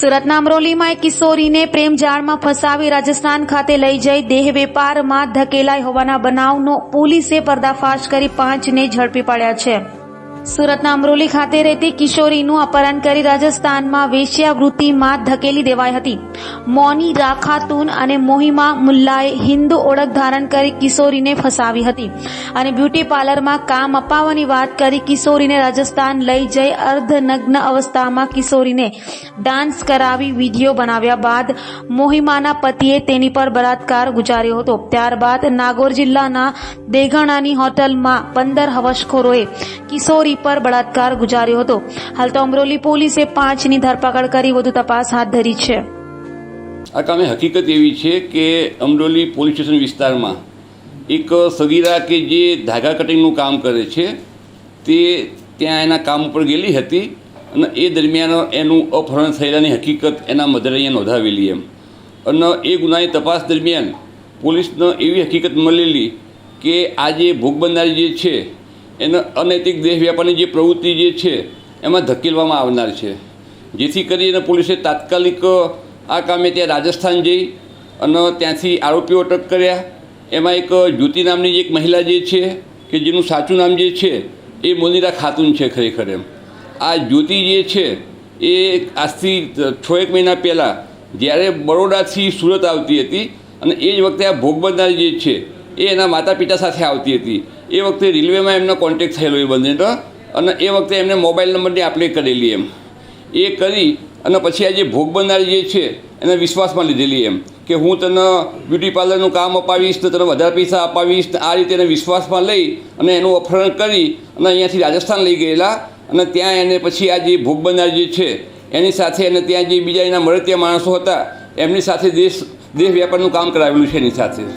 સુરતના અમરોલીમાં એક કિશોરીને પ્રેમ જાળમાં ફસાવી રાજસ્થાન ખાતે લઈ જઈ દેહ વેપારમાં ધકેલાઈ હોવાના બનાવનો પોલીસે પર્દાફાશ કરી 5ને ઝડપી પાડ્યા છે। સુરતના અમરોલી ખાતે રહેતી કિશોરીનું અપહરણ કરી રાજસ્થાનમાં વેશ્યાવૃત્તિમાં ધકેલી દેવાઈ હતી। મોની રાખાતુન અને મોહિમા મુલ્લાએ હિન્દુ ઓળખ ધારણ કરી કિશોરીને ફસાવી હતી અને બ્યુટી પાર્લરમાં કામ અપાવવાની વાત કરી કિશોરીને રાજસ્થાન લઈ જઈ અર્ધનગ્ન અવસ્થામાં કિશોરીને ડાન્સ કરાવી વિડીયો બનાવ્યા બાદ મોહિમાના પતિએ તેની પર બળાત્કાર ગુજાર્યો હતો। ત્યારબાદ નાગોર જિલ્લાના દેગણાની હોટલમાં 15 હવસખોરોએ કિશોરી पर बलात्कार गुजार्यो હતો। हाल तो अमरोली पोलीसे 5ની ધરપકડ કરી વધુ તપાસ હાથ ધરી છે। આ કામે હકીકત એવી છે કે અમરોલી પોલીસ સ્ટેશન વિસ્તારમાં એક સગીરા કે જે ધાગા કટિંગનું કામ કરે છે તે ત્યાં એના કામ ઉપર ગયેલી હતી અને એ દરમિયાન એનું અપહરણ થયેલાની હકીકત એના મધરે અહીંયા નોંધાવેલી એમ અને એ ગુનાની તપાસ દરમિયાન પોલીસને એવી હકીકત મળેલી કે આ જે ભોગ બનનારી જે છે એને અનૈતિક દેહ વ્યાપારની જે પ્રવૃત્તિ જે છે એમાં ધકેલવામાં આવનાર છે, જેથી કરીને પોલીસે તાત્કાલિક આ કામે ત્યાં રાજસ્થાન જઈ અને ત્યાંથી આરોપીઓ અટક કર્યા। એમાં એક જ્યોતિ નામની એક મહિલા જે છે કે જેનું સાચું નામ જે છે એ મોનિરા ખાતુન છે ખરેખર એમ। આ જ્યોતિ જે છે એ આજથી 6-1 મહિના પહેલાં જ્યારે બરોડાથી સુરત આવતી હતી અને એ જ વખતે આ ભોગ બનનારી જે છે એ એના માતા પિતા સાથે આવતી હતી। એ વખતે રેલવેમાં એમનો કોન્ટેક્ટ થયેલો એ બંનેનો અને એ વખતે એમને મોબાઈલ નંબરની આપ લે કરેલી એમ। એ કરી અને પછી આ જે ભોગ બનનારી જે છે એને વિશ્વાસમાં લીધેલી એમ કે હું તને બ્યુટી પાર્લરનું કામ અપાવીશ તો તને વધારે પૈસા અપાવીશ। આ રીતે એને વિશ્વાસમાં લઈ અને એનું અપહરણ કરી અને અહીંયાથી રાજસ્થાન લઈ ગયેલા અને ત્યાં એને પછી આ જે ભોગ બનનારી જે છે એની સાથે અને ત્યાં જે બીજા એના મળતિયા માણસો હતા એમની સાથે દેહ વ્યાપારનું કામ કરાવેલું છે એની સાથે।